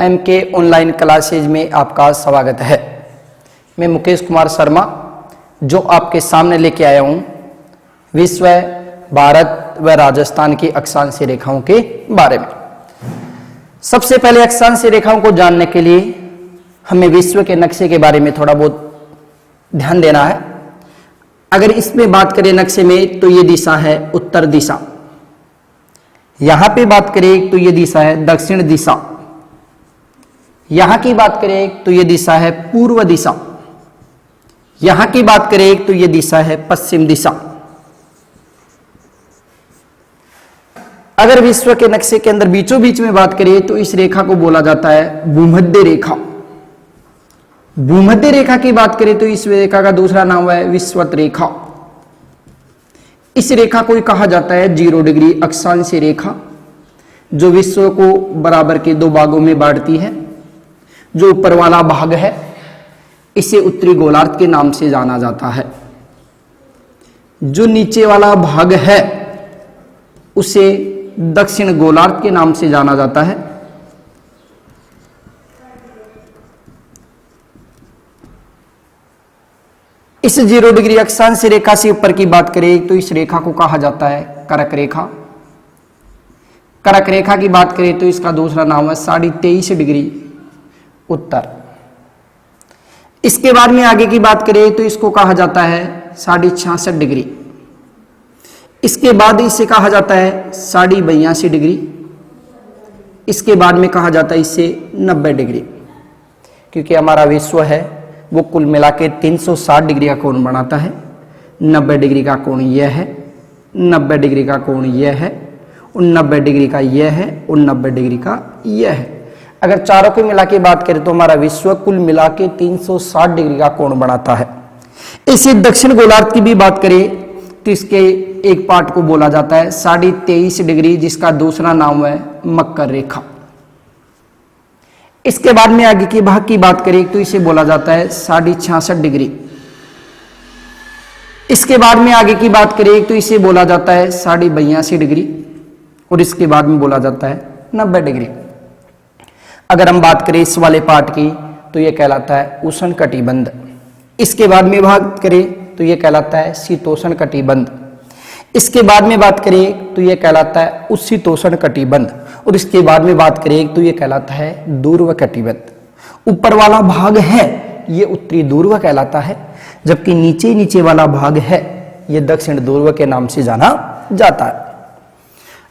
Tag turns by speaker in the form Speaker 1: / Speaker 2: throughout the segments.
Speaker 1: MK online classes में आपका स्वागत है। मैं मुकेश कुमार शर्मा जो आपके सामने लेके आया हूँ विश्व, भारत व राजस्थान की अक्षांशीय रेखाओं के बारे में। सबसे पहले अक्षांशीय रेखाओं को जानने के लिए हमें विश्व के नक्शे के बारे में थोड़ा बहुत ध्यान देना है। अगर इसमें बात करें नक्शे में तो ये दिशा है उत्तर दिशा, यहां पे बात करें तो ये दिशा है दक्षिण दिशा, यहां की बात करें तो ये दिशा है पूर्व दिशा, यहां की बात करें तो ये दिशा है पश्चिम दिशा। अगर विश्व के नक्शे के अंदर बीचों बीच में बात करें तो इस रेखा को बोला जाता है भूमध्य रेखा। भूमध्य रेखा की बात करें तो इस रेखा का दूसरा नाम है विषुवत रेखा। इस रेखा को कहा जाता है 0 डिग्री अक्षांशीय रेखा, जो विश्व को बराबर के दो भागों में बांटती है। जो ऊपर वाला भाग है इसे उत्तरी गोलार्ध के नाम से जाना जाता है, जो नीचे वाला भाग है उसे दक्षिण गोलार्ध के नाम से जाना जाता है। इस 0 डिग्री अक्षांशीय रेखा से ऊपर की बात करें तो इस रेखा को कहा जाता है करक रेखा। करक रेखा की बात करें तो इसका दूसरा नाम है 23.5 डिग्री उत्तर। इसके बाद में आगे की बात करें तो इसको कहा जाता है 66.5 डिग्री। इसके बाद इसे कहा जाता है 82 डिग्री। इसके बाद में कहा जाता है इसे 90 डिग्री, क्योंकि हमारा विश्व है वो कुल मिला के 360 डिग्री का कोण बनाता है। 90 डिग्री का कोण यह है, 90 डिग्री का कोण यह है, और 90 डिग्री का यह है, और 90 डिग्री का यह है। अगर चारों को मिला के बात करें तो हमारा विश्व कुल मिला के 360 डिग्री का कोण बनाता है। इसी दक्षिण गोलार्ध की भी बात करें तो इसके एक पार्ट को बोला जाता है 23.5 डिग्री, जिसका दूसरा नाम है मकर रेखा। इसके बाद में आगे के भाग की बात करें तो इसे बोला जाता है 66.5 डिग्री। इसके बाद में आगे की बात करें तो इसे बोला जाता है 82 डिग्री, और इसके बाद में बोला जाता है 90 डिग्री। अगर हम बात करें इस वाले पार्ट की तो यह कहलाता है उष्ण कटिबंध। इसके बाद में बात करें तो यह कहलाता है शीतोष्ण कटिबंध। इसके बाद में बात करें तो यह कहलाता है उष्णशीतोष्ण कटिबंध, और इसके बाद में बात करें तो यह कहलाता है ध्रुव कटिबंध। ऊपर वाला भाग है ये उत्तरी ध्रुव कहलाता है, जबकि नीचे वाला भाग है ये दक्षिण ध्रुव के नाम से जाना जाता है।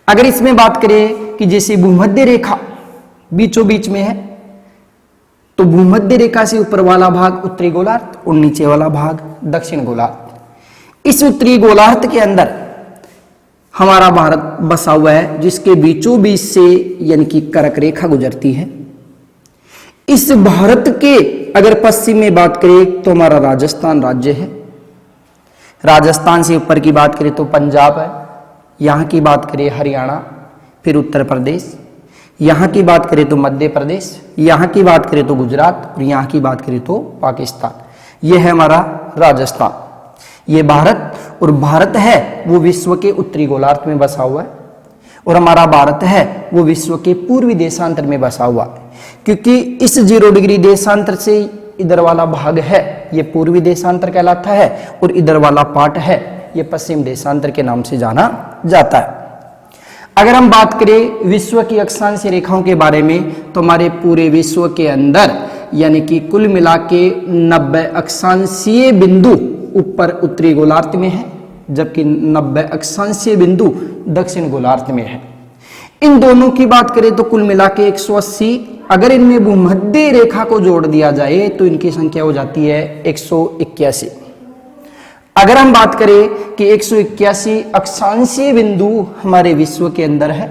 Speaker 1: अगर इसमें बात करें कि जैसे भूमध्य रेखा बीचों बीच में है तो भूमध्य रेखा से ऊपर वाला भाग उत्तरी गोलार्ध और नीचे वाला भाग दक्षिण गोलार्ध। इस उत्तरी गोलार्ध के अंदर हमारा भारत बसा हुआ है, जिसके बीचों बीच से यानी कि करक रेखा गुजरती है। इस भारत के अगर पश्चिम में बात करें तो हमारा राजस्थान राज्य है। राजस्थान से ऊपर की बात करें तो पंजाब है, यहां की बात करें हरियाणा, फिर उत्तर प्रदेश, यहां की बात करें तो मध्य प्रदेश, यहां की बात करें तो गुजरात, और यहां की बात करें तो पाकिस्तान। यह है हमारा राजस्थान। ये भारत, और भारत है वो विश्व के उत्तरी गोलार्ध में बसा हुआ है, और हमारा भारत है वो विश्व के पूर्वी देशांतर में बसा हुआ है। क्योंकि इस 0 डिग्री देशांतर से इधर वाला भाग है ये पूर्वी देशांतर कहलाता है, और इधर वाला पार्ट है ये पश्चिम देशांतर के नाम से जाना जाता है। अगर हम बात करें विश्व की अक्षांशीय रेखाओं के बारे में तो हमारे पूरे विश्व के अंदर यानी कि कुल मिला के 90 अक्षांशीय बिंदु ऊपर उत्तरी गोलार्ध में है, जबकि 90 अक्षांशीय बिंदु दक्षिण गोलार्ध में है। इन दोनों की बात करें तो कुल मिला के 180। अगर इनमें भूमध्य रेखा को जोड़ दिया जाए तो इनकी संख्या हो जाती है 181। अगर हम बात करें कि 181 अक्षांशीय बिंदु हमारे विश्व के अंदर है,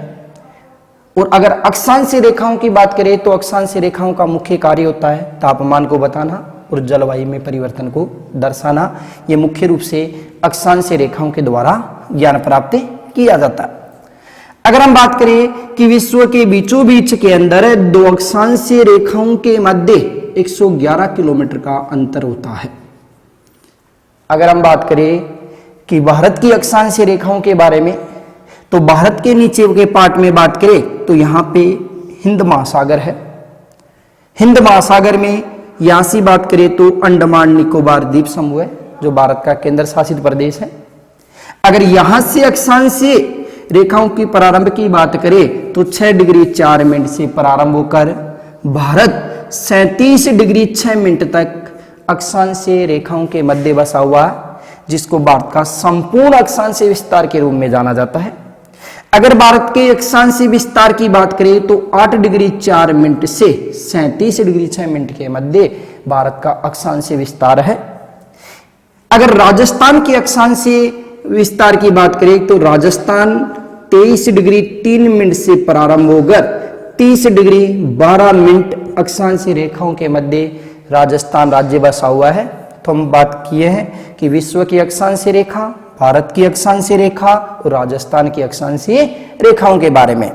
Speaker 1: और अगर अक्षांशीय रेखाओं की बात करें तो अक्षांशीय रेखाओं का मुख्य कार्य होता है तापमान को बताना और जलवायु में परिवर्तन को दर्शाना। यह मुख्य रूप से अक्षांशीय रेखाओं के द्वारा ज्ञान प्राप्त किया जाता है। अगर हम बात करें कि विश्व के बीचों बीच के अंदर दो अक्षांशीय रेखाओं के मध्य 111 किलोमीटर का अंतर होता है। अगर हम बात करें कि भारत की अक्षांशीय रेखाओं के बारे में तो भारत के नीचे के पार्ट में बात करें तो यहाँ पे हिंद महासागर है, हिंद महासागर में यहां से बात करें तो अंडमान निकोबार द्वीप समूह है, जो भारत का केंद्र शासित प्रदेश है। अगर यहां से अक्षांशीय रेखाओं की प्रारंभ की बात करें तो 6 डिग्री 4 मिनट से प्रारंभ होकर भारत 37 डिग्री 6 मिनट तक अक्षांशीय रेखाओं के मध्य बसा हुआ है, जिसको भारत का संपूर्ण अक्षांशीय विस्तार के रूप में जाना जाता है। अगर भारत के अक्षांशीय विस्तार की बात करें तो 8 डिग्री 4 मिनट से 37 डिग्री 6 मिनट के मध्य भारत का अक्षांशीय विस्तार है। अगर राजस्थान के अक्षांशीय विस्तार की बात करें तो राजस्थान 23 डिग्री 3 मिनट से प्रारंभ होकर 30 डिग्री 12 मिनट अक्षांशीय रेखाओं के मध्य राजस्थान राज्य बसा हुआ है। तो हम बात किए हैं कि विश्व की अक्षांशीय रेखा, भारत की अक्षांशीय रेखा और राजस्थान की अक्षांशीय रेखाओं के बारे में।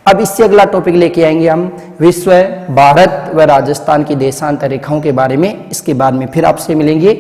Speaker 1: अब इससे अगला टॉपिक लेके आएंगे हम विश्व, भारत व राजस्थान की देशांतर रेखाओं के बारे में। इसके बाद में फिर आपसे मिलेंगे।